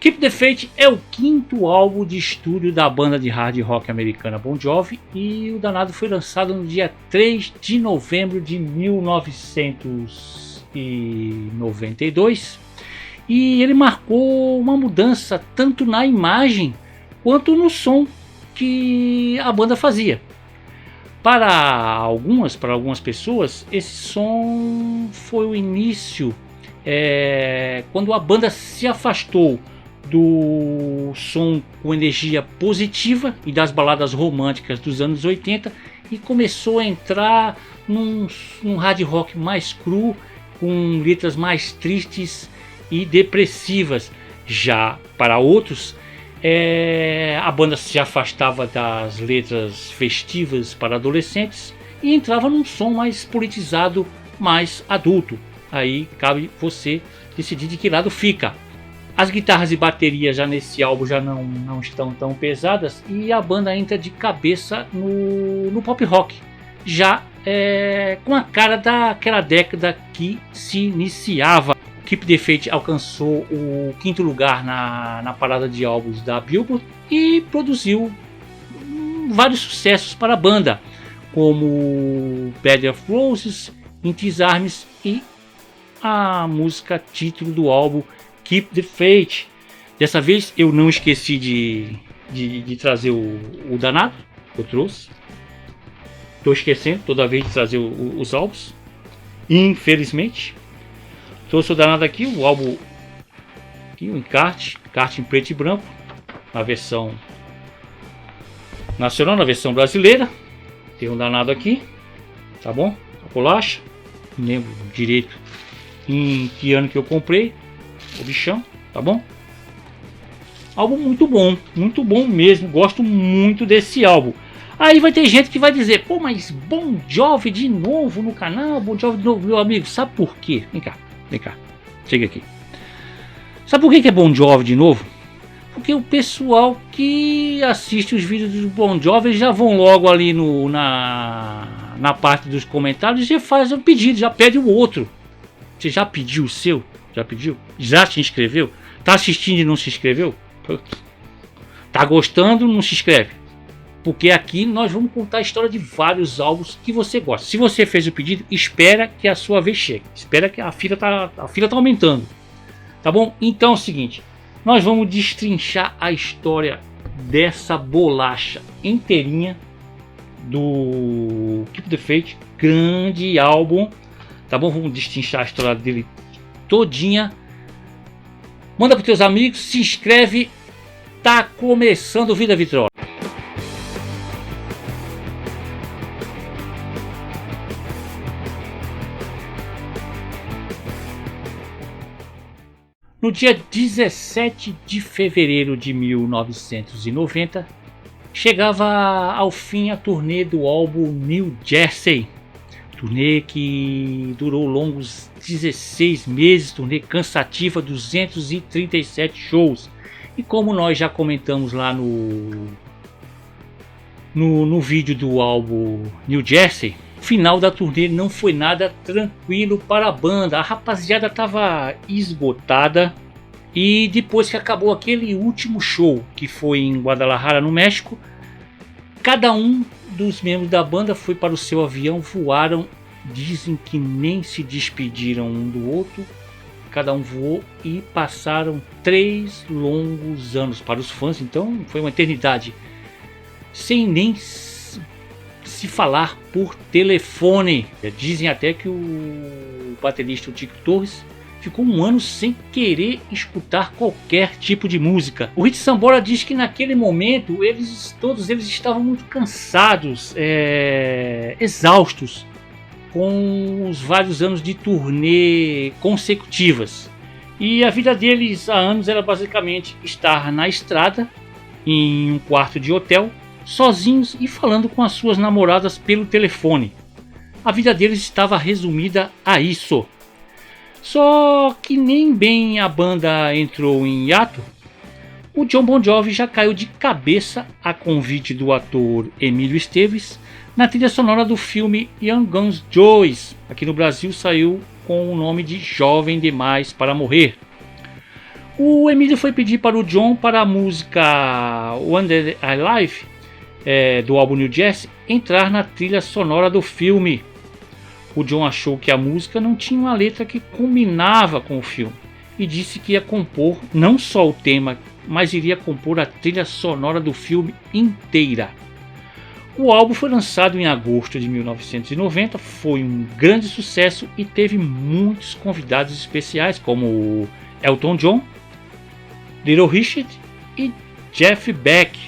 Keep the Faith é o quinto álbum de estúdio da banda de hard rock americana Bon Jovi, e o danado foi lançado no dia 3 de novembro de 1992, e ele marcou uma mudança tanto na imagem quanto no som que a banda fazia. Para algumas pessoas, esse som foi o início, quando a banda se afastou do som com energia positiva e das baladas românticas dos anos 80 e começou a entrar num hard rock mais cru, com letras mais tristes e depressivas. Já para outros, a banda se afastava das letras festivas para adolescentes e entrava num som mais politizado, mais adulto. Aí cabe você decidir de que lado fica. As guitarras e baterias já nesse álbum já não estão tão pesadas, e a banda entra de cabeça no pop rock, já com a cara daquela década que se iniciava. Keep the Faith alcançou o quinto lugar na parada de álbuns da Billboard e produziu vários sucessos para a banda, como Bed of Roses, In These Arms e a música título do álbum Keep the Faith. Dessa vez eu não esqueci de trazer o danado, eu trouxe. Estou esquecendo toda vez de trazer os álbuns, infelizmente. Trouxe o danado aqui, o álbum aqui, o encarte em preto e branco, na versão nacional, na versão brasileira. Tem um danado aqui, tá bom? A bolacha, não lembro direito em que ano que eu comprei o bichão, tá bom? Álbum muito bom mesmo, gosto muito desse álbum. Aí vai ter gente que vai dizer, pô, mas Bon Jovi de novo no canal, Bon Jovi de novo, meu amigo, sabe por quê? Vem cá, chega aqui. Sabe por que é Bon Jovi de novo? Porque o pessoal que assiste os vídeos do Bon Jovi já vão logo ali na parte dos comentários e já faz um pedido, já pede o outro. Você já pediu o seu? Já pediu? Já se inscreveu? Tá assistindo e não se inscreveu? Tá gostando? Não se inscreve? Porque aqui nós vamos contar a história de vários álbuns que você gosta. Se você fez o pedido, espera que a sua vez chegue. Espera que a fila tá aumentando. Tá bom? Então é o seguinte. Nós vamos destrinchar a história dessa bolacha inteirinha do Keep the Faith. Grande álbum. Tá bom? Vamos destrinchar a história dele todinha. Manda para teus amigos, se inscreve. Tá começando o Vida Vitrola. No dia 17 de fevereiro de 1990, chegava ao fim a turnê do álbum New Jersey. Turnê que durou longos 16 meses, turnê cansativa, 237 shows. E como nós já comentamos lá no vídeo do álbum New Jersey, o final da turnê não foi nada tranquilo para a banda. A rapaziada estava esgotada, e depois que acabou aquele último show, que foi em Guadalajara, no México, cada um dos membros da banda foi para o seu avião, voaram, dizem que nem se despediram um do outro, cada um voou e passaram 3 longos anos para os fãs, então foi uma eternidade, sem nem se falar por telefone. Dizem até que o baterista, o Tico Torres, ficou um ano sem querer escutar qualquer tipo de música. O Rich Sambora diz que naquele momento todos eles estavam muito cansados, exaustos, com os vários anos de turnê consecutivas. E a vida deles há anos era basicamente estar na estrada, em um quarto de hotel, sozinhos e falando com as suas namoradas pelo telefone. A vida deles estava resumida a isso. Só que nem bem a banda entrou em hiato, o Jon Bon Jovi já caiu de cabeça, a convite do ator Emílio Esteves, na trilha sonora do filme Young Guns Joyce. Aqui no Brasil saiu com o nome de Jovem Demais para Morrer. O Emílio foi pedir para o John para a música Wonder I Live, do álbum New Jazz, entrar na trilha sonora do filme. O John achou que a música não tinha uma letra que combinava com o filme e disse que ia compor não só o tema, mas iria compor a trilha sonora do filme inteira. O álbum foi lançado em agosto de 1990, foi um grande sucesso e teve muitos convidados especiais como Elton John, Little Richard e Jeff Beck.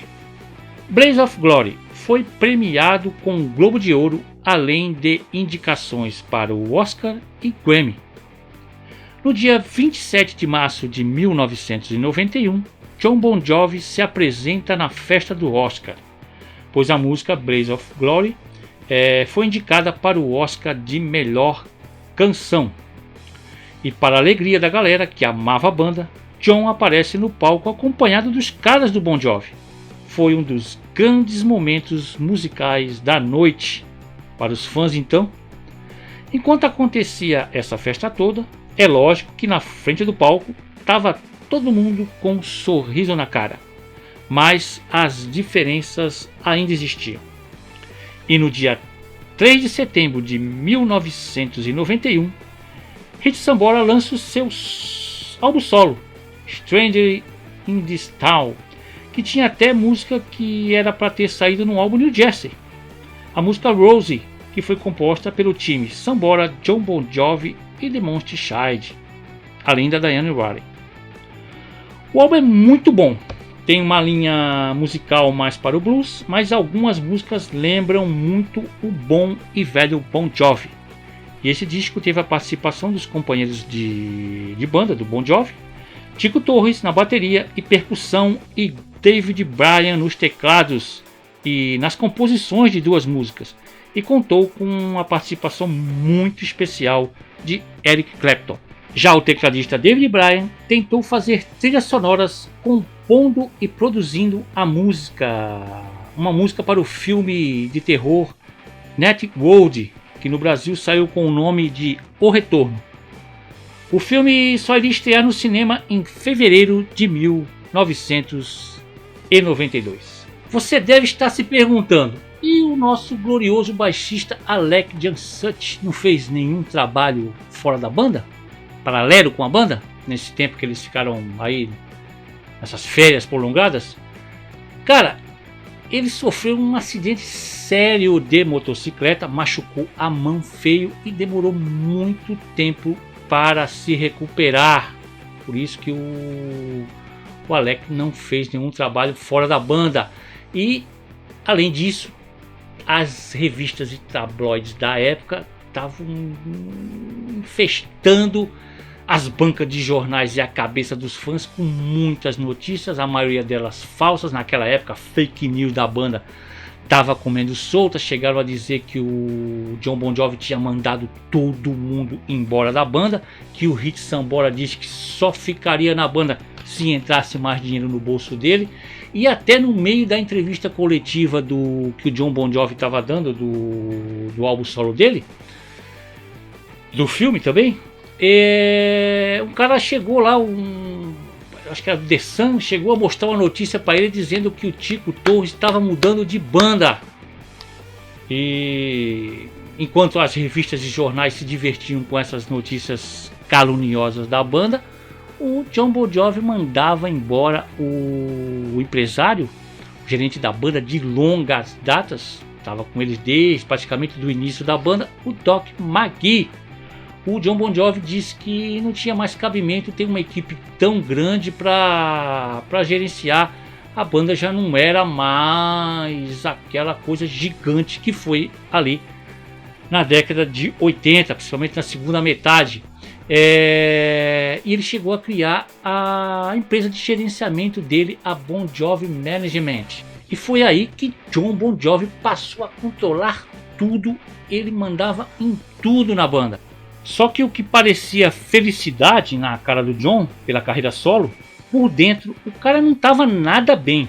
Blaze of Glory foi premiado com o Globo de Ouro, além de indicações para o Oscar e Grammy. No dia 27 de março de 1991, Jon Bon Jovi se apresenta na festa do Oscar, pois a música Blaze of Glory foi indicada para o Oscar de melhor canção. E para a alegria da galera que amava a banda, John aparece no palco acompanhado dos caras do Bon Jovi. Foi um dos grandes momentos musicais da noite para os fãs então. Enquanto acontecia essa festa toda, é lógico que na frente do palco estava todo mundo com um sorriso na cara, mas as diferenças ainda existiam. E no dia 3 de setembro de 1991, Rich Sambora lança o seu álbum solo, Stranger in This Town, que tinha até música que era para ter saído no álbum New Jersey. A música Rosie, que foi composta pelo time Sambora, Jon Bon Jovi e The Monster Child, além da Diane Warren. O álbum é muito bom, tem uma linha musical mais para o blues, mas algumas músicas lembram muito o bom e velho Bon Jovi. E esse disco teve a participação dos companheiros de banda do Bon Jovi, Tico Torres na bateria e percussão e David Bryan nos teclados e nas composições de duas músicas, e contou com uma participação muito especial de Eric Clapton. Já o tecladista David Bryan tentou fazer trilhas sonoras compondo e produzindo uma música para o filme de terror Net World, que no Brasil saiu com o nome de O Retorno. O filme só iria estrear no cinema em fevereiro de 1992. Você deve estar se perguntando, e o nosso glorioso baixista Alec Jansut não fez nenhum trabalho fora da banda? Paralelo com a banda? Nesse tempo que eles ficaram aí, nessas férias prolongadas? Cara, ele sofreu um acidente sério de motocicleta, machucou a mão feio e demorou muito tempo para se recuperar. Por isso que o Alec não fez nenhum trabalho fora da banda. E além disso, as revistas e tabloides da época estavam infestando as bancas de jornais e a cabeça dos fãs com muitas notícias, a maioria delas falsas. Naquela época, fake news da banda estava comendo solta. Chegaram a dizer que o Jon Bon Jovi tinha mandado todo mundo embora da banda, que o Rich Sambora disse que só ficaria na banda se entrasse mais dinheiro no bolso dele. E até no meio da entrevista coletiva que o Jon Bon Jovi estava dando do álbum solo dele, do filme também, um cara chegou lá, acho que era o The Sun, chegou a mostrar uma notícia para ele dizendo que o Tico Torres estava mudando de banda. E enquanto as revistas e jornais se divertiam com essas notícias caluniosas da banda, o Jon Bon Jovi mandava embora o empresário, o gerente da banda de longas datas, estava com eles desde praticamente do início da banda, o Doc McGhee. O Jon Bon Jovi disse que não tinha mais cabimento ter uma equipe tão grande para gerenciar. A banda já não era mais aquela coisa gigante que foi ali na década de 80, principalmente na segunda metade. E ele chegou a criar a empresa de gerenciamento dele, a Bon Jovi Management. E foi aí que Jon Bon Jovi passou a controlar tudo. Ele mandava em tudo na banda. Só que o que parecia felicidade na cara do John pela carreira solo, por dentro o cara não estava nada bem.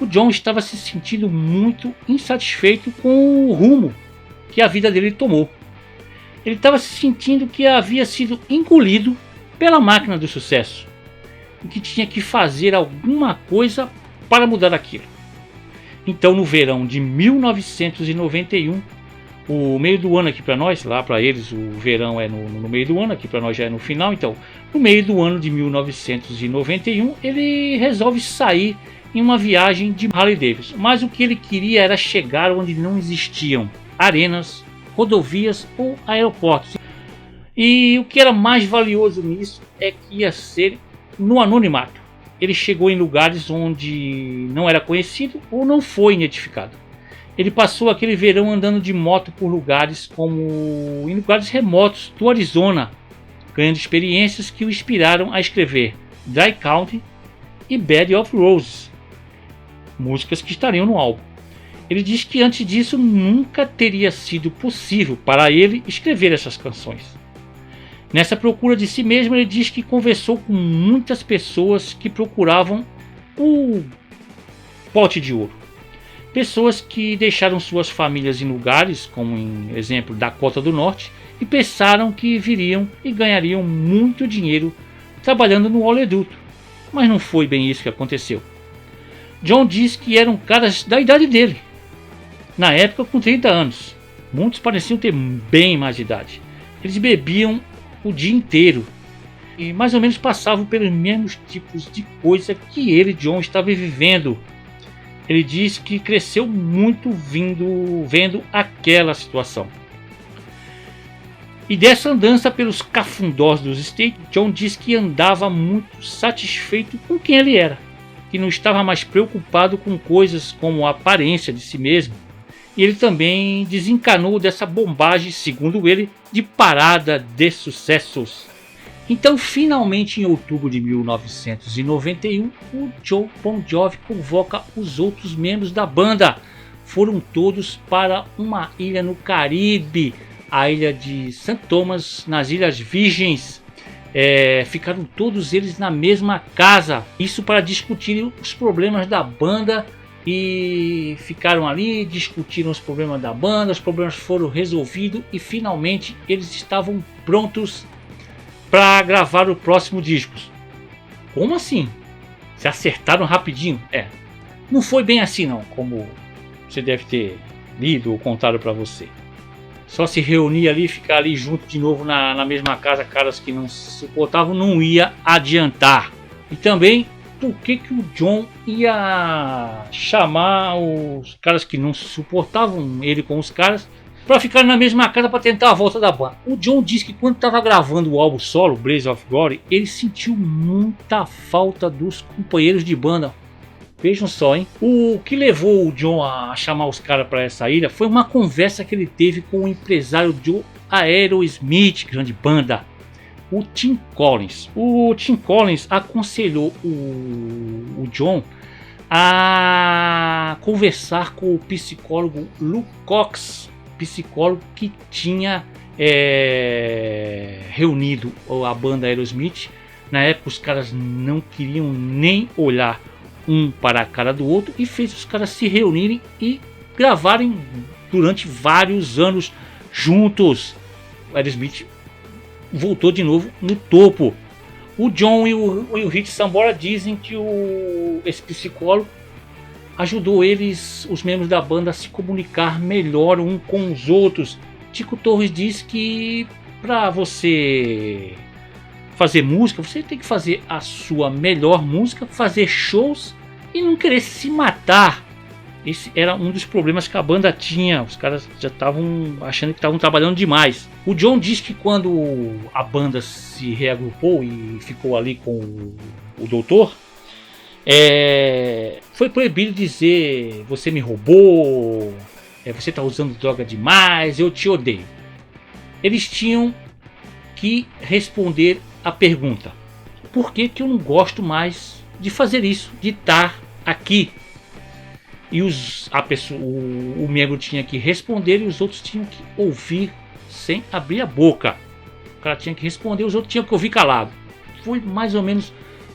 O John estava se sentindo muito insatisfeito com o rumo que a vida dele tomou. Ele estava se sentindo que havia sido engolido pela máquina do sucesso. e que tinha que fazer alguma coisa para mudar aquilo. Então, no verão de 1991, o meio do ano aqui para nós, lá para eles o verão é no meio do ano, aqui para nós já é no final. Então, no meio do ano de 1991, ele resolve sair em uma viagem de Harley Davidson. Mas o que ele queria era chegar onde não existiam arenas, rodovias ou aeroportos. E o que era mais valioso nisso é que ia ser no anonimato. Ele chegou em lugares onde não era conhecido ou não foi identificado. Ele passou aquele verão andando de moto por lugares em lugares remotos do Arizona, ganhando experiências que o inspiraram a escrever Dry County e Bed of Roses, músicas que estariam no álbum. Ele diz que antes disso nunca teria sido possível para ele escrever essas canções. Nessa procura de si mesmo, ele diz que conversou com muitas pessoas que procuravam o pote de ouro. Pessoas que deixaram suas famílias em lugares, como em exemplo Dakota do Norte, e pensaram que viriam e ganhariam muito dinheiro trabalhando no oleoduto. Mas não foi bem isso que aconteceu. John diz que eram caras da idade dele, na época com 30 anos. Muitos pareciam ter bem mais idade. Eles bebiam o dia inteiro e mais ou menos passavam pelos mesmos tipos de coisa que ele, John, estava vivendo. Ele diz que cresceu muito vendo aquela situação. E dessa andança pelos cafundós dos States, John diz que andava muito satisfeito com quem ele era, que não estava mais preocupado com coisas como a aparência de si mesmo. E ele também desencanou dessa bombagem, segundo ele, de parada de sucessos. Então, finalmente, em outubro de 1991, o Jon Bon Jovi convoca os outros membros da banda. Foram todos para uma ilha no Caribe, a ilha de St. Thomas, nas Ilhas Virgens. Ficaram todos eles na mesma casa, isso para discutir os problemas da banda. E ficaram ali, discutiram os problemas da banda, os problemas foram resolvidos e finalmente eles estavam prontos para gravar o próximo disco. Como assim? Se acertaram rapidinho? Não foi bem assim não, como você deve ter lido ou contado para você. Só se reunir ali, ficar ali junto de novo na mesma casa, caras que não se suportavam, não ia adiantar. E também, por que o John ia chamar os caras que não se suportavam, ele com os caras, para ficar na mesma casa para tentar a volta da banda? O John disse que quando estava gravando o álbum solo, Blaze of Glory, ele sentiu muita falta dos companheiros de banda. Vejam só, hein? O que levou o John a chamar os caras para essa ilha foi uma conversa que ele teve com o empresário do Aerosmith, grande banda, o Tim Collins. O Tim Collins aconselhou o John a conversar com o psicólogo Lou Cox, psicólogo que tinha reunido a banda Aerosmith. Na época os caras não queriam nem olhar um para a cara do outro e fez os caras se reunirem e gravarem durante vários anos juntos. O Aerosmith voltou de novo no topo. O John e o Rich Sambora dizem que esse psicólogo ajudou eles, os membros da banda, a se comunicar melhor um com os outros. Tico Torres diz que para você fazer música, você tem que fazer a sua melhor música, fazer shows e não querer se matar. Esse era um dos problemas que a banda tinha. Os caras já estavam achando que estavam trabalhando demais. O John diz que quando a banda se reagrupou e ficou ali com o doutor, foi proibido dizer: você me roubou, você está usando droga demais, eu te odeio. Eles tinham que responder a pergunta: por que eu não gosto mais de fazer isso, de estar aqui? E o membro tinha que responder e os outros tinham que ouvir sem abrir a boca. O cara tinha que responder, os outros tinham que ouvir calado. Foi mais ou menos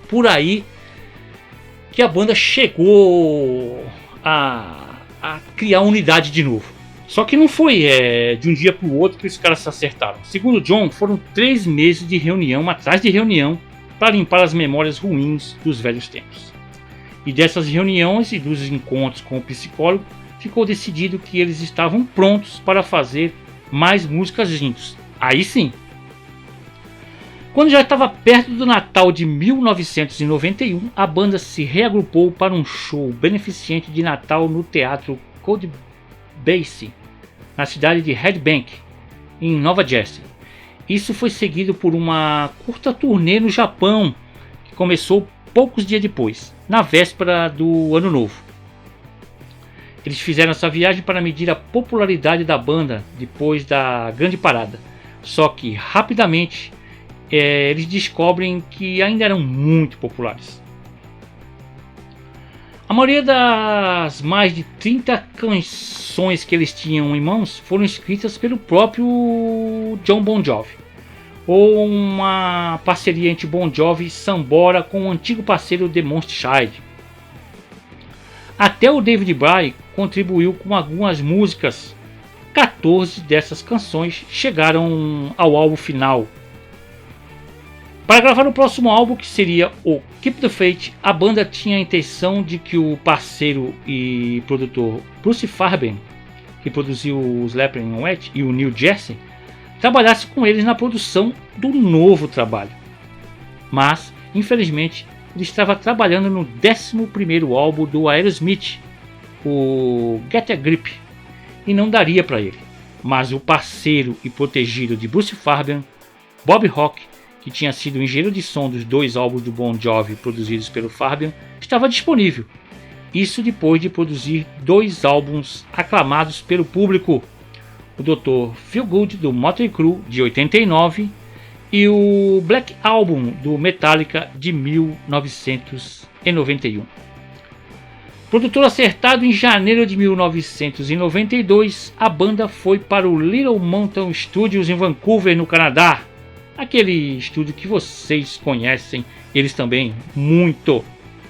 por aí que a banda chegou a criar unidade de novo. Só que não foi de um dia para o outro que os caras se acertaram. Segundo John, foram 3 meses de reunião, atrás de reunião, para limpar as memórias ruins dos velhos tempos. E dessas reuniões e dos encontros com o psicólogo, ficou decidido que eles estavam prontos para fazer mais músicas juntos. Aí sim! Quando já estava perto do Natal de 1991, a banda se reagrupou para um show beneficente de Natal no Teatro Coldbase, na cidade de Red Bank, em Nova Jersey. Isso foi seguido por uma curta turnê no Japão, que começou poucos dias depois, na véspera do Ano Novo. Eles fizeram essa viagem para medir a popularidade da banda depois da grande parada, só que rapidamente eles descobrem que ainda eram muito populares. A maioria das mais de 30 canções que eles tinham em mãos foram escritas pelo próprio Jon Bon Jovi, ou uma parceria entre Bon Jovi e Sambora com o antigo parceiro The Monster Child. Até o David Byrne contribuiu com algumas músicas. 14 dessas canções chegaram ao álbum final. Para gravar o próximo álbum, que seria o Keep the Faith, a banda tinha a intenção de que o parceiro e produtor Bruce Fairbairn, que produziu o Slappin' Wet, e o Neil Jesse, trabalhasse com eles na produção do novo trabalho. Mas, infelizmente, ele estava trabalhando no 11º álbum do Aerosmith, o Get a Grip, e não daria para ele. Mas o parceiro e protegido de Bruce Fairbairn, Bob Rock, que tinha sido o engenheiro de som dos 2 álbuns do Bon Jovi produzidos pelo Fairbairn, estava disponível. Isso depois de produzir 2 álbuns aclamados pelo público, o Dr. Feel Good do Motley Crue de 89 e o Black Album do Metallica de 1991. Produtor acertado em janeiro de 1992, a banda foi para o Little Mountain Studios em Vancouver, no Canadá. Aquele estúdio que vocês conhecem, eles também, muito.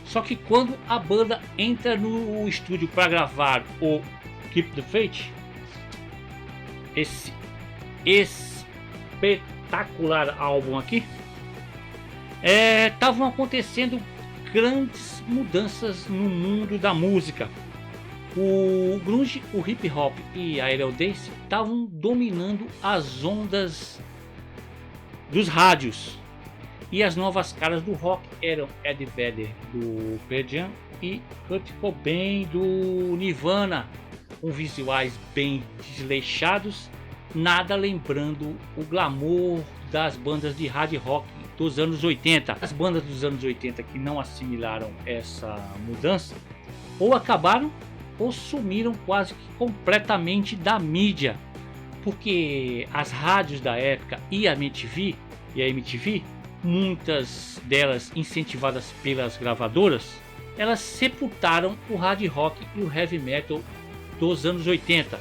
Só que quando a banda entra no estúdio para gravar o Keep the Faith, esse espetacular álbum aqui, estavam acontecendo grandes mudanças no mundo da música. O grunge, o hip hop e a aerodance estavam dominando as ondas dos rádios, e as novas caras do rock eram Eddie Vedder do Pearl Jam e Kurt Cobain do Nirvana, com visuais bem desleixados, nada lembrando o glamour das bandas de hard rock dos anos 80. As bandas dos anos 80 que não assimilaram essa mudança ou acabaram ou sumiram quase que completamente da mídia, porque as rádios da época e a MTV, muitas delas incentivadas pelas gravadoras, elas sepultaram o hard rock e o heavy metal dos anos 80.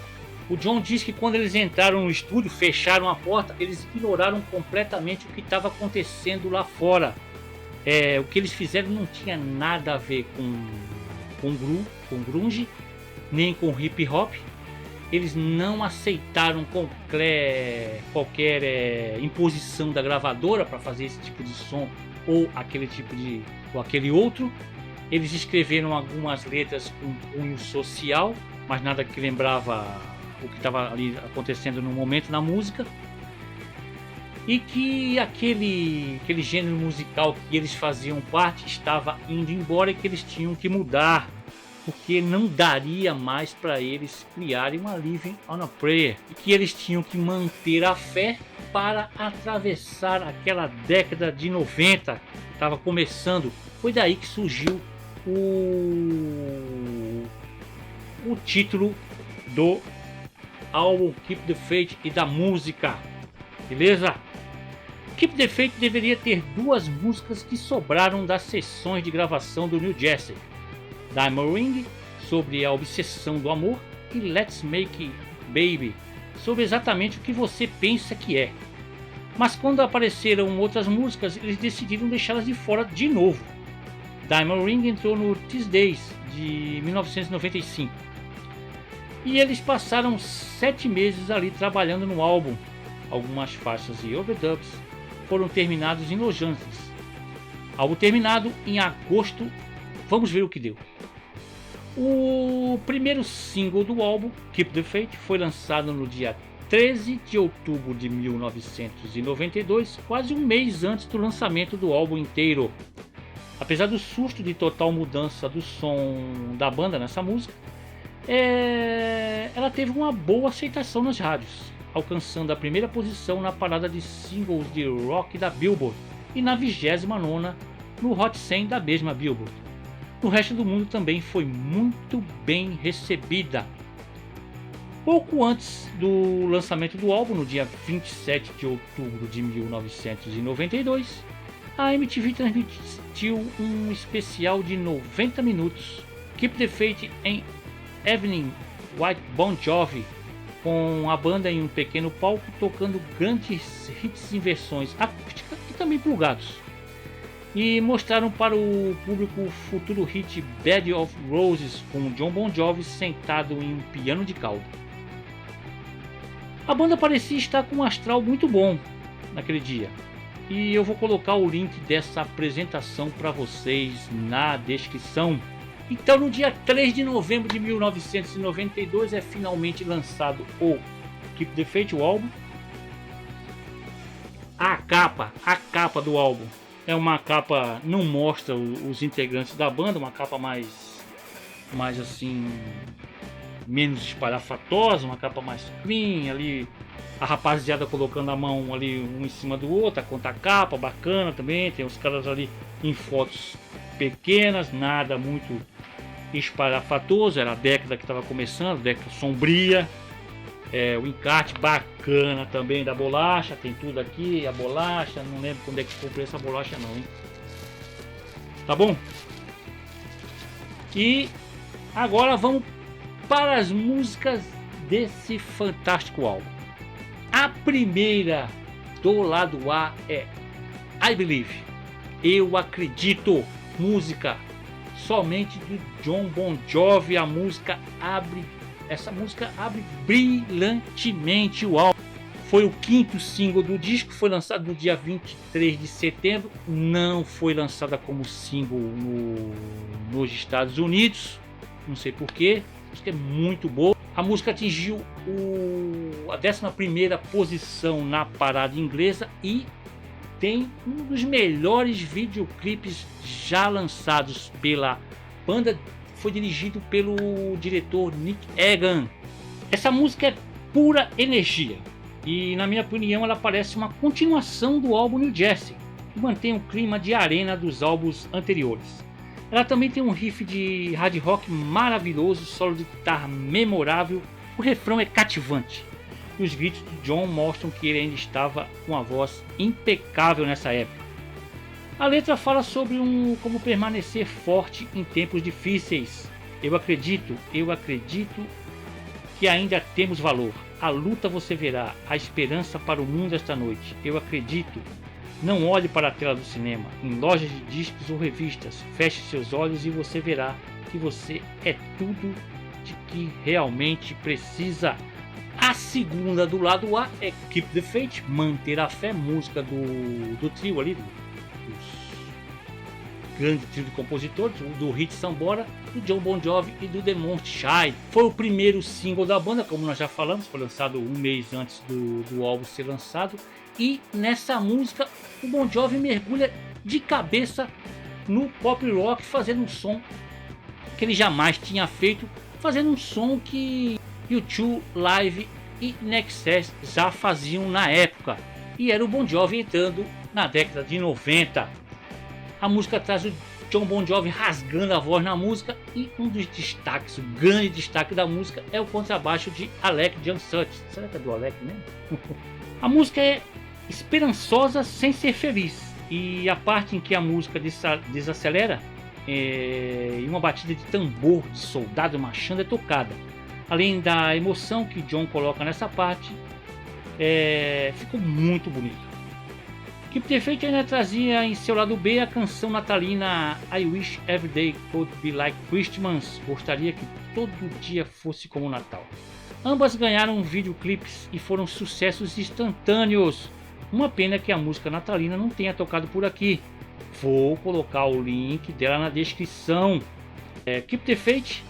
O John diz que quando eles entraram no estúdio, fecharam a porta, eles ignoraram completamente o que estava acontecendo lá fora. O que eles fizeram não tinha nada a ver com grunge, nem com hip hop. Eles não aceitaram qualquer imposição da gravadora para fazer esse tipo de som ou aquele outro. Eles escreveram algumas letras com cunho social, mas nada que lembrava o que estava ali acontecendo no momento na música. E que aquele gênero musical que eles faziam parte estava indo embora e que eles tinham que mudar, porque não daria mais para eles criarem uma Living on a Prayer, e que eles tinham que manter a fé para atravessar aquela década de 90 que estava começando. Foi daí que surgiu o título do álbum Keep the Faith e da música, beleza? Keep the Faith deveria ter 2 músicas que sobraram das sessões de gravação do New Jersey: Diamond Ring, sobre a obsessão do amor, e Let's Make Baby, sobre exatamente o que você pensa que é. Mas quando apareceram outras músicas, eles decidiram deixá-las de fora de novo. Diamond Ring entrou no These Days de 1995. E eles passaram 7 meses ali trabalhando no álbum. Algumas faixas e overdubs foram terminados em Los Angeles. Álbum terminado em agosto, vamos ver o que deu. O primeiro single do álbum, Keep the Faith, foi lançado no dia 13 de outubro de 1992, quase um mês antes do lançamento do álbum inteiro. Apesar do susto de total mudança do som da banda nessa música, ela teve uma boa aceitação nas rádios, alcançando a primeira posição na parada de singles de rock da Billboard e na 29ª no Hot 100 da mesma Billboard. No resto do mundo também foi muito bem recebida. Pouco antes do lançamento do álbum, no dia 27 de outubro de 1992, a MTV transmitiu um especial de 90 minutos, Keep the Faith em Evening White Bon Jovi, com a banda em um pequeno palco tocando grandes hits em versões acústicas e também plugados. E mostraram para o público o futuro hit Bed of Roses, com Jon Bon Jovi sentado em um piano de cauda. A banda parecia estar com um astral muito bom naquele dia, e eu vou colocar o link dessa apresentação para vocês na descrição. Então, no dia 3 de novembro de 1992 é finalmente lançado o Keep the Faith, o álbum. A capa do álbum é uma capa, não mostra os integrantes da banda, uma capa mais assim, menos espalhafatosa, uma capa mais clean, ali a rapaziada colocando a mão ali um em cima do outro, a contracapa bacana também, tem os caras ali em fotos pequenas, nada muito espalhafatoso, era a década que estava começando, década sombria. O encarte bacana também da bolacha, tem tudo aqui, a bolacha, não lembro quando é que comprei essa bolacha não, hein? Tá bom? E agora vamos para as músicas desse fantástico álbum. A primeira do lado A é I Believe, Eu Acredito, música somente do Jon Bon Jovi. Essa música abre brilhantemente o álbum. Foi o quinto single do disco, foi lançado no dia 23 de setembro, não foi lançada como single nos Estados Unidos, não sei porquê, a música é muito boa. A música atingiu a 11ª posição na parada inglesa e tem um dos melhores videoclipes já lançados pela banda. Foi dirigido pelo diretor Nick Egan. Essa música é pura energia e, na minha opinião, ela parece uma continuação do álbum New Jersey, que mantém o clima de arena dos álbuns anteriores. Ela também tem um riff de hard rock maravilhoso, solo de guitarra memorável, o refrão é cativante e os gritos de Jon mostram que ele ainda estava com a voz impecável nessa época. A letra fala sobre como permanecer forte em tempos difíceis. Eu acredito que ainda temos valor. A luta você verá, a esperança para o mundo esta noite. Eu acredito. Não olhe para a tela do cinema, em lojas de discos ou revistas. Feche seus olhos e você verá que você é tudo de que realmente precisa. A segunda do lado A é Keep the Faith, Manter a Fé, música do trio ali, grande trio de compositores, do Hit Sambora, do Jon Bon Jovi e do The Monty Shy. Foi o primeiro single da banda, como nós já falamos, foi lançado um mês antes do álbum ser lançado. E nessa música o Bon Jovi mergulha de cabeça no pop rock, fazendo um som que ele jamais tinha feito, fazendo um som que U2, Live e Nexus já faziam na época, e era o Bon Jovi entrando na década de 90. A música traz o Jon Bon Jovi rasgando a voz na música, e um dos destaques, o grande destaque da música é o contrabaixo de Alec Jansut. Será que é do Alec mesmo? A música é esperançosa sem ser feliz, e a parte em que a música desacelera e uma batida de tambor de soldado marchando é tocada. Além da emoção que Jon coloca nessa parte, ficou muito bonito. Keep the Faith ainda trazia em seu lado B a canção natalina I Wish Every Day Could Be Like Christmas, gostaria que todo dia fosse como o Natal. Ambas ganharam videoclipes e foram sucessos instantâneos. Uma pena que a música natalina não tenha tocado por aqui. Vou colocar o link dela na descrição. Keep the Faith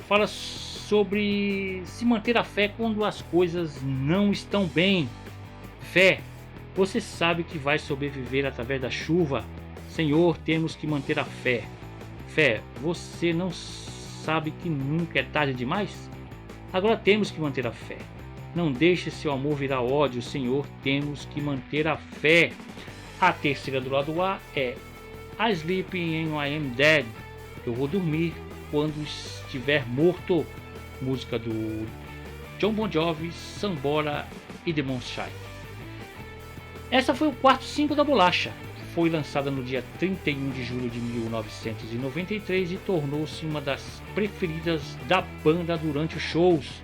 fala sobre se manter a fé quando as coisas não estão bem. Fé, você sabe que vai sobreviver através da chuva. Senhor, temos que manter a fé. Fé, você não sabe que nunca é tarde demais? Agora temos que manter a fé. Não deixe seu amor virar ódio, Senhor, temos que manter a fé. A terceira do lado A é I Sleep and I Am Dead. Eu vou dormir quando estiver morto. Música do Jon Bon Jovi, Sambora e The Moonshine. Essa foi o quarto single da bolacha. Foi lançada no dia 31 de julho de 1993 e tornou-se uma das preferidas da banda durante os shows.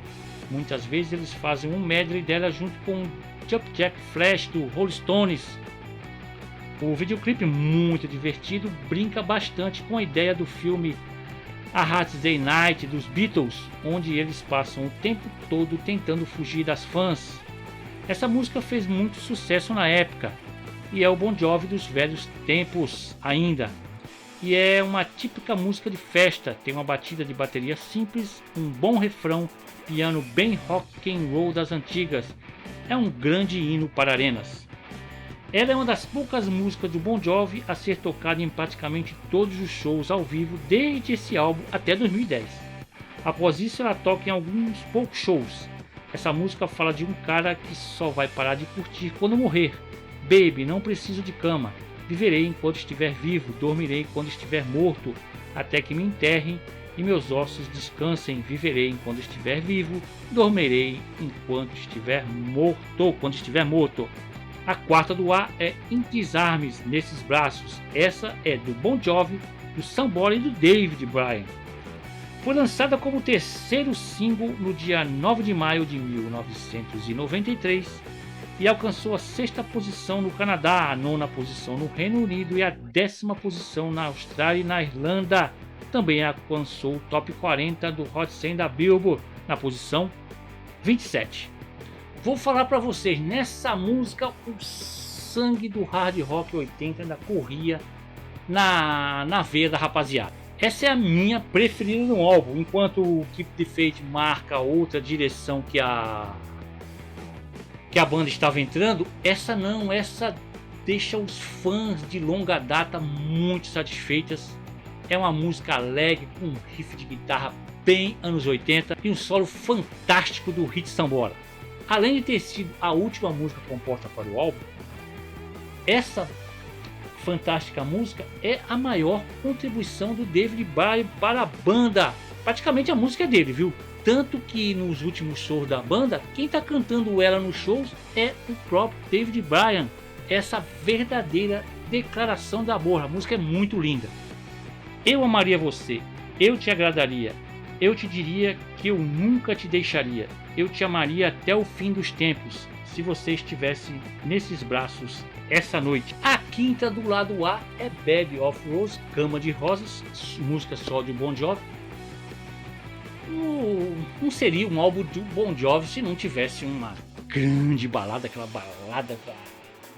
Muitas vezes eles fazem um medley dela junto com Jump Jack Flash do Rolling Stones. O videoclipe, muito divertido, brinca bastante com a ideia do filme A Hard Day's Night dos Beatles, onde eles passam o tempo todo tentando fugir das fãs. Essa música fez muito sucesso na época e é o Bon Jovi dos velhos tempos ainda. E é uma típica música de festa, tem uma batida de bateria simples, um bom refrão, piano bem rock and roll das antigas. É um grande hino para arenas. Ela é uma das poucas músicas do Bon Jovi a ser tocada em praticamente todos os shows ao vivo desde esse álbum até 2010. Após isso, ela toca em alguns poucos shows. Essa música fala de um cara que só vai parar de curtir quando morrer. Baby, não preciso de cama. Viverei enquanto estiver vivo, dormirei quando estiver morto, até que me enterrem e meus ossos descansem. Viverei enquanto estiver vivo, dormirei enquanto estiver morto. Quando estiver morto. A quarta do A é In These Arms, Nesses Braços. Essa é do Bon Jovi, do Sambora e do David Bryan. Foi lançada como terceiro single no dia 9 de maio de 1993 e alcançou a sexta posição no Canadá, a nona posição no Reino Unido e a 10ª posição na Austrália e na Irlanda. Também alcançou o top 40 do Hot 100 da Billboard na posição 27. Vou falar para vocês, nessa música o sangue do hard rock 80 ainda corria na veia da rapaziada. Essa é a minha preferida no álbum, enquanto o Keep the Faith marca outra direção que a banda estava entrando, essa não, essa deixa os fãs de longa data muito satisfeitas. É uma música alegre com um riff de guitarra bem anos 80 e um solo fantástico do Hit Sambora. Além de ter sido a última música composta para o álbum, essa fantástica música é a maior contribuição do David Bryan para a banda. Praticamente a música é dele, viu? Tanto que nos últimos shows da banda, quem está cantando ela nos shows é o próprio David Bryan. Essa verdadeira declaração de amor. A música é muito linda. Eu amaria você, eu te agradaria, eu te diria que eu nunca te deixaria. Eu te amaria até o fim dos tempos, se você estivesse nesses braços essa noite. A quinta do lado A é Bed of Roses, Cama de Rosas, música só de Bon Jovi. Não seria um álbum do Bon Jovi se não tivesse uma grande balada, aquela balada para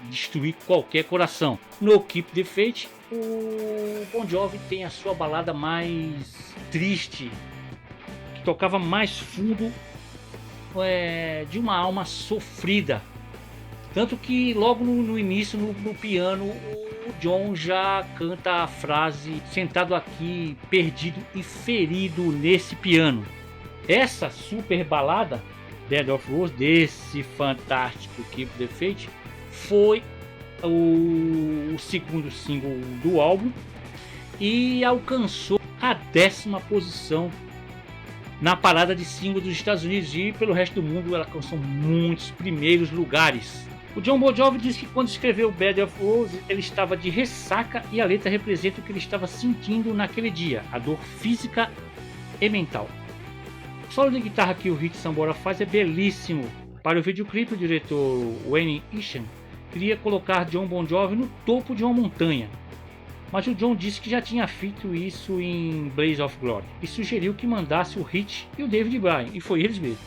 destruir qualquer coração. No Keep the Faith, o Bon Jovi tem a sua balada mais triste, que tocava mais fundo, de uma alma sofrida. Tanto que logo no início, no piano, o John já canta a frase "sentado aqui, perdido e ferido nesse piano". Essa super balada, Bed of Roses, desse fantástico Keep the Faith, foi o segundo single do álbum e alcançou a 10ª posição na parada de single dos Estados Unidos, e pelo resto do mundo ela alcançou muitos primeiros lugares. O Jon Bon Jovi disse que quando escreveu Bed of Roses ele estava de ressaca e a letra representa o que ele estava sentindo naquele dia, a dor física e mental. O solo de guitarra que o Hit Sambora faz é belíssimo. Para o videoclipe, o diretor Wayne Isham queria colocar Jon Bon Jovi no topo de uma montanha, mas o John disse que já tinha feito isso em Blaze of Glory e sugeriu que mandasse o Hit e o David Bryan, e foi eles mesmos.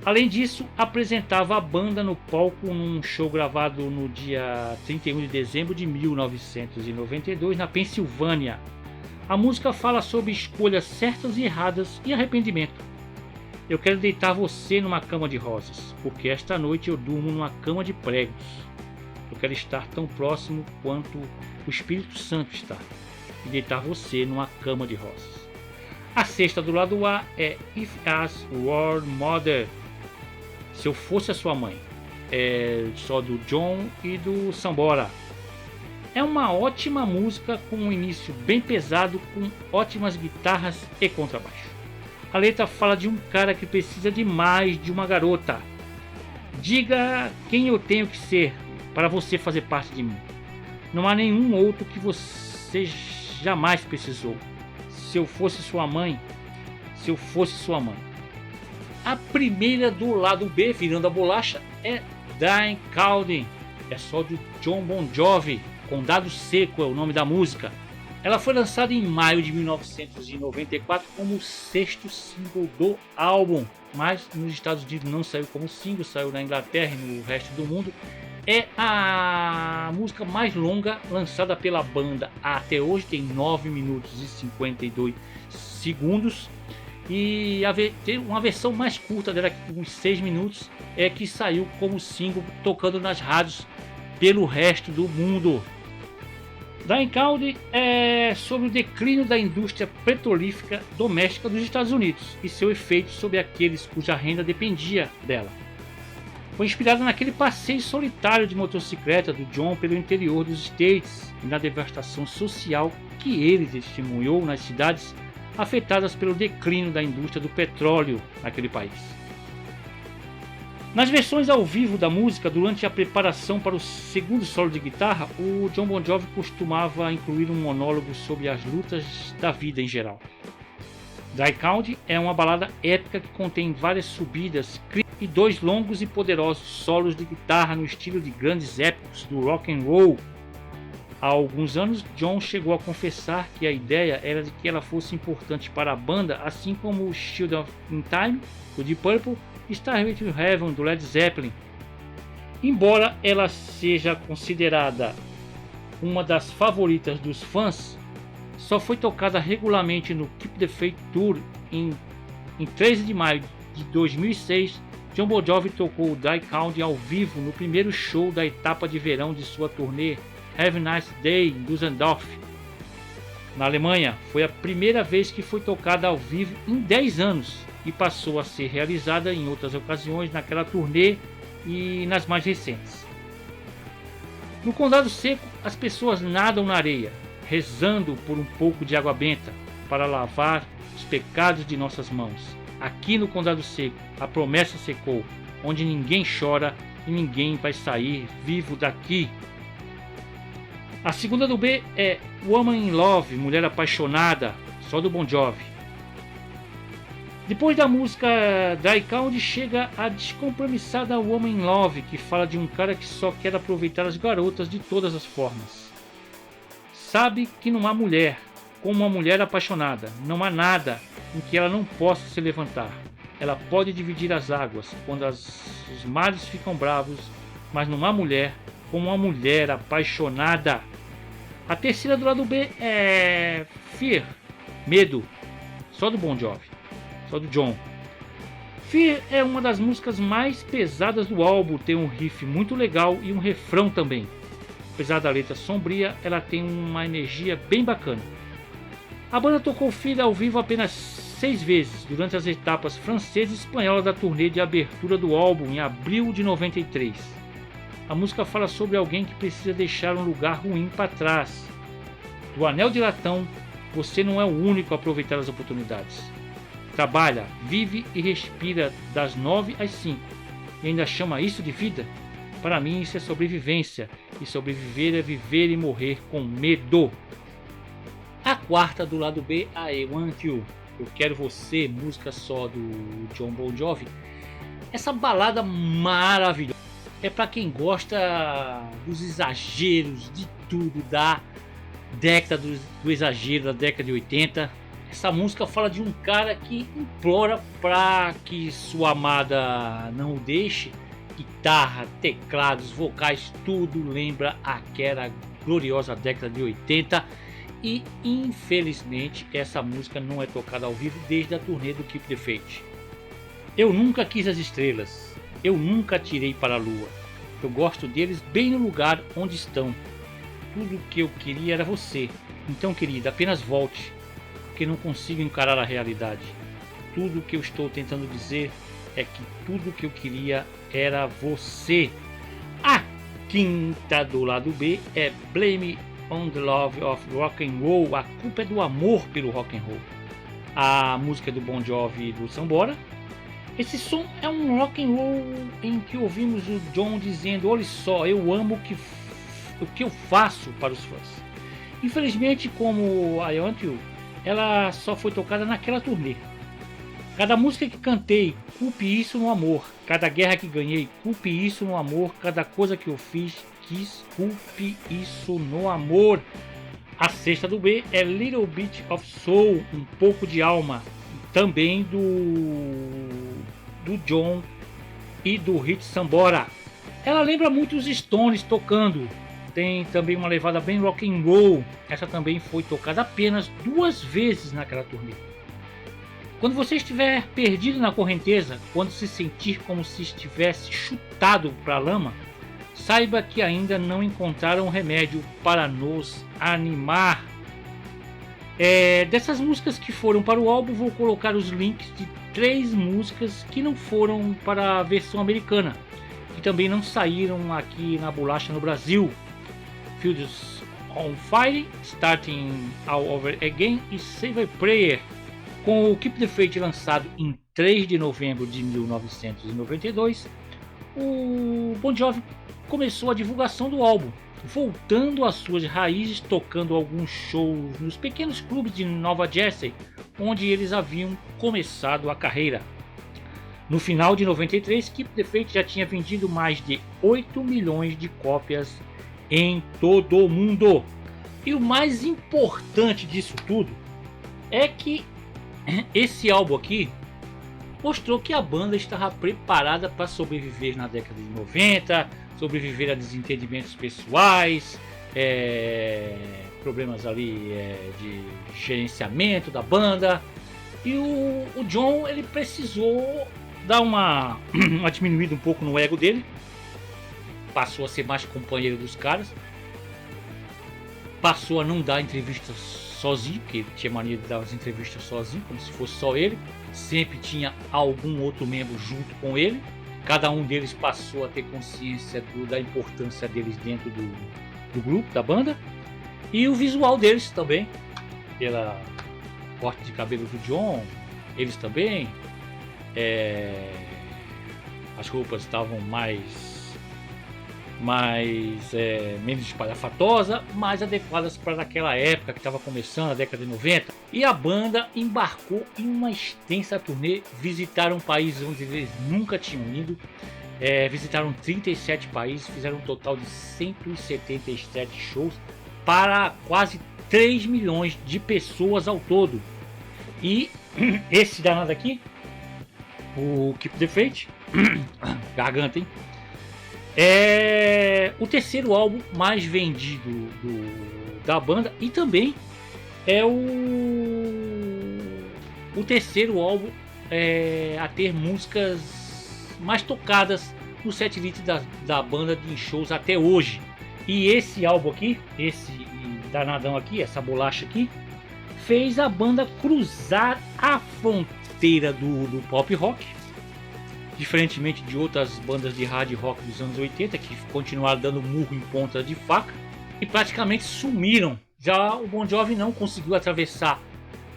Além disso, apresentava a banda no palco num show gravado no dia 31 de dezembro de 1992 na Pensilvânia. A música fala sobre escolhas certas e erradas e arrependimento. Eu quero deitar você numa cama de rosas, porque esta noite eu durmo numa cama de pregos. Eu quero estar tão próximo quanto o Espírito Santo está, e deitar você numa cama de rosas. A sexta do lado A é If As Were Mother, Se Eu Fosse a Sua Mãe, é só do John e do Sambora. É uma ótima música com um início bem pesado, com ótimas guitarras e contrabaixo. A letra fala de um cara que precisa demais de uma garota. Diga quem eu tenho que ser para você fazer parte de mim. Não há nenhum outro que você jamais precisou. Se eu fosse sua mãe, se eu fosse sua mãe. A primeira do lado B, virando a bolacha, é Dying Cold. É só do John Bon Jovi. Condado Seco é o nome da música. Ela foi lançada em maio de 1994 como o sexto single do álbum, mas nos Estados Unidos não saiu como single, saiu na Inglaterra e no resto do mundo. É a música mais longa lançada pela banda até hoje, tem 9 minutos e 52 segundos. E tem uma versão mais curta dela, com uns 6 minutos, é que saiu como single tocando nas rádios pelo resto do mundo. Dying Cold é sobre o declínio da indústria petrolífera doméstica dos Estados Unidos e seu efeito sobre aqueles cuja renda dependia dela. Foi inspirada naquele passeio solitário de motocicleta do John pelo interior dos States e na devastação social que ele testemunhou nas cidades afetadas pelo declínio da indústria do petróleo naquele país. Nas versões ao vivo da música, durante a preparação para o segundo solo de guitarra, o John Bon Jovi costumava incluir um monólogo sobre as lutas da vida em geral. Dying Cold é uma balada épica que contém várias subidas e 2 longos e poderosos solos de guitarra no estilo de grandes épicos do rock and roll. Há alguns anos, John chegou a confessar que a ideia era de que ela fosse importante para a banda, assim como o Shield of in Time, do Deep Purple, e Starway to Heaven, do Led Zeppelin. Embora ela seja considerada uma das favoritas dos fãs, só foi tocada regularmente no Keep the Faith Tour em 13 de maio de 2006. John Bon Jovi tocou Dying Cold ao vivo no primeiro show da etapa de verão de sua turnê Have a Nice Day em Düsseldorf, na Alemanha. Foi a primeira vez que foi tocada ao vivo em 10 anos e passou a ser realizada em outras ocasiões naquela turnê e nas mais recentes. No Condado Seco, as pessoas nadam na areia, rezando por um pouco de água benta para lavar os pecados de nossas mãos. Aqui no Condado Seco, a promessa secou, onde ninguém chora e ninguém vai sair vivo daqui. A segunda do B é Woman in Love, Mulher Apaixonada, só do Bon Jovi. Depois da música Dying Cold chega a descompromissada Woman in Love, que fala de um cara que só quer aproveitar as garotas de todas as formas. Sabe que não há mulher como uma mulher apaixonada, não há nada em que ela não possa se levantar. Ela pode dividir as águas quando os mares ficam bravos, mas não há mulher como uma mulher apaixonada. A terceira do lado B é Fear, Medo, só do Bon Jovi, só do John. Fear é uma das músicas mais pesadas do álbum, tem um riff muito legal e um refrão também. Apesar da letra sombria, ela tem uma energia bem bacana. A banda tocou Fear ao vivo apenas 6 vezes durante as etapas francesa e espanhola da turnê de abertura do álbum em abril de 93. A música fala sobre alguém que precisa deixar um lugar ruim para trás. Do anel de latão, você não é o único a aproveitar as oportunidades. Trabalha, vive e respira das 9 às 5 e ainda chama isso de vida? Para mim isso é sobrevivência, e sobreviver é viver e morrer com medo. A quarta do lado B, I Want You, Eu Quero Você, música só do John Bon Jovi. Essa balada maravilhosa é para quem gosta dos exageros, de tudo, da década do exagero, da década de 80. Essa música fala de um cara que implora para que sua amada não o deixe. Guitarra, teclados, vocais, tudo lembra aquela gloriosa década de 80. E infelizmente essa música não é tocada ao vivo desde a turnê do Keep the Faith. Eu nunca quis as estrelas, eu nunca atirei para a lua. Eu gosto deles bem no lugar onde estão. Tudo que eu queria era você. Então, querida, apenas volte, porque não consigo encarar a realidade. Tudo que eu estou tentando dizer é que tudo que eu queria era você. A quinta do lado B é Blame on the Love of Rock and Roll. A culpa é do amor pelo rock and roll. A música do Bon Jovi e do Sambora. Esse som é um rock and roll em que ouvimos o John dizendo: olha só, eu amo o que eu faço para os fãs. Infelizmente, como I Want You, ela só foi tocada naquela turnê. Cada música que cantei, culpe isso no amor. Cada guerra que ganhei, culpe isso no amor. Cada coisa que eu fiz, culpe isso no amor. A sexta do B é Little Bit of Soul, um pouco de alma, também do John e do Hit Sambora. Ela lembra muito os Stones tocando. Tem também uma levada bem rock and roll. Essa também foi tocada apenas 2 vezes naquela turnê. Quando você estiver perdido na correnteza, quando se sentir como se estivesse chutado para a lama, saiba que ainda não encontraram remédio para nos animar. Dessas músicas que foram para o álbum, vou colocar os links de 3 músicas que não foram para a versão americana, que também não saíram aqui na bolacha no Brasil. Fields on Fire, Starting All Over Again e Save a Prayer. Com o Keep the Faith lançado em 3 de novembro de 1992, o Bon Jovi começou a divulgação do álbum, voltando às suas raízes, tocando alguns shows nos pequenos clubes de Nova Jersey, onde eles haviam começado a carreira. No final de 93, Keep the Faith já tinha vendido mais de 8 milhões de cópias em todo o mundo. E o mais importante disso tudo é que esse álbum aqui mostrou que a banda estava preparada para sobreviver na década de 90, sobreviver a desentendimentos pessoais, problemas ali de gerenciamento da banda. E o John, ele precisou dar uma diminuída um pouco no ego dele, passou a ser mais companheiro dos caras, passou a não dar entrevistas sozinho, porque ele tinha mania de dar as entrevistas sozinho, como se fosse só ele. Sempre tinha algum outro membro junto com ele. Cada um deles passou a ter consciência da importância deles dentro do grupo, da banda. E o visual deles também, pela corte de cabelo do John, eles também. As roupas estavam menos espalhafatosa, mais adequadas para aquela época que estava começando, a década de 90. E a banda embarcou em uma extensa turnê, visitaram países onde eles nunca tinham ido, visitaram 37 países, fizeram um total de 177 shows para quase 3 milhões de pessoas ao todo. E esse danado aqui, o Keep the Faith, garganta, hein? É o terceiro álbum mais vendido da banda e também é o terceiro álbum a ter músicas mais tocadas no setlist da banda em shows até hoje. E esse álbum aqui, esse danadão aqui, essa bolacha aqui, fez a banda cruzar a fronteira do pop rock. Diferentemente de outras bandas de hard rock dos anos 80 que continuaram dando murro em ponta de faca e praticamente sumiram. Já o Bon Jovi não conseguiu atravessar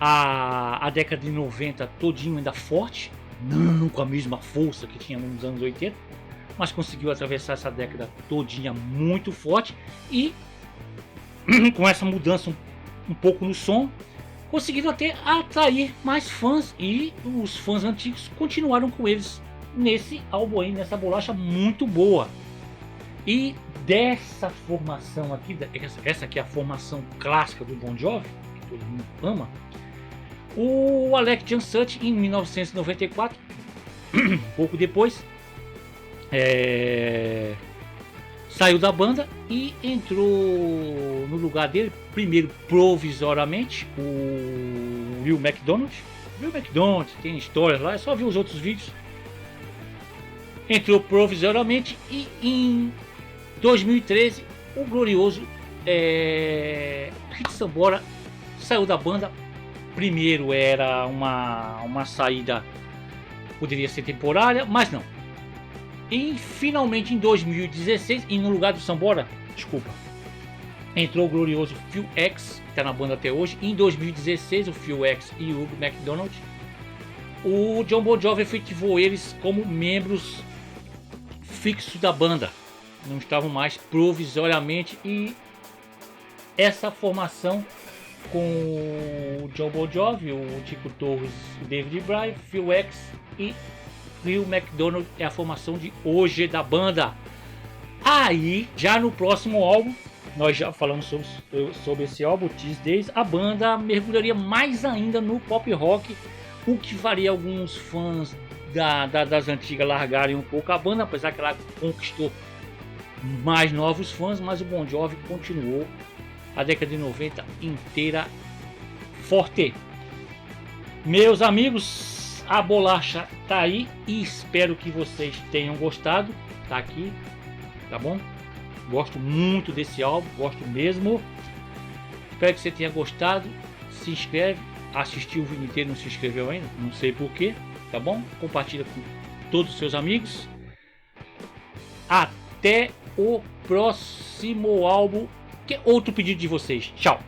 a década de 90 todinho ainda forte, não com a mesma força que tinha nos anos 80, mas conseguiu atravessar essa década todinha muito forte e com essa mudança um pouco no som, conseguiram até atrair mais fãs, e os fãs antigos continuaram com eles nesse álbum aí, nessa bolacha muito boa. E dessa formação aqui, essa aqui é a formação clássica do Bon Jovi, que todo mundo ama. O Alex Jansut, em 1994, pouco depois, saiu da banda e entrou no lugar dele, primeiro provisoriamente, o Will McDonald. Will McDonald tem histórias lá, é só ver os outros vídeos. Entrou provisoriamente e em 2013 o glorioso Richie Sambora saiu da banda. Primeiro era uma saída, poderia ser temporária, mas não. E finalmente em 2016, e no lugar do Sambora, desculpa, entrou o glorioso Phil X, que está na banda até hoje. Em 2016 o Phil X e o Hugo McDonald, o Jon Bon Jovi efetivou eles como membros fixos da banda, não estavam mais provisoriamente, e essa formação com o Jon Bon Jovi, o Tico Torres, o David Bryan, Phil X e Phil McDonald é a formação de hoje da banda. Aí, já no próximo álbum, nós já falamos sobre esse álbum, These Days, a banda mergulharia mais ainda no pop rock, o que faria alguns fãs das antigas largarem um pouco a banda, apesar que ela conquistou mais novos fãs, mas o Bon Jovi continuou a década de 90 inteira forte. Meus amigos, a bolacha tá aí e espero que vocês tenham gostado. Tá aqui, tá bom? Gosto muito desse álbum, gosto mesmo. Espero que você tenha gostado. Se inscreve, assistiu o vídeo inteiro, não se inscreveu ainda, não sei porquê, tá bom? Compartilha com todos os seus amigos. Até o próximo álbum, que é outro pedido de vocês. Tchau!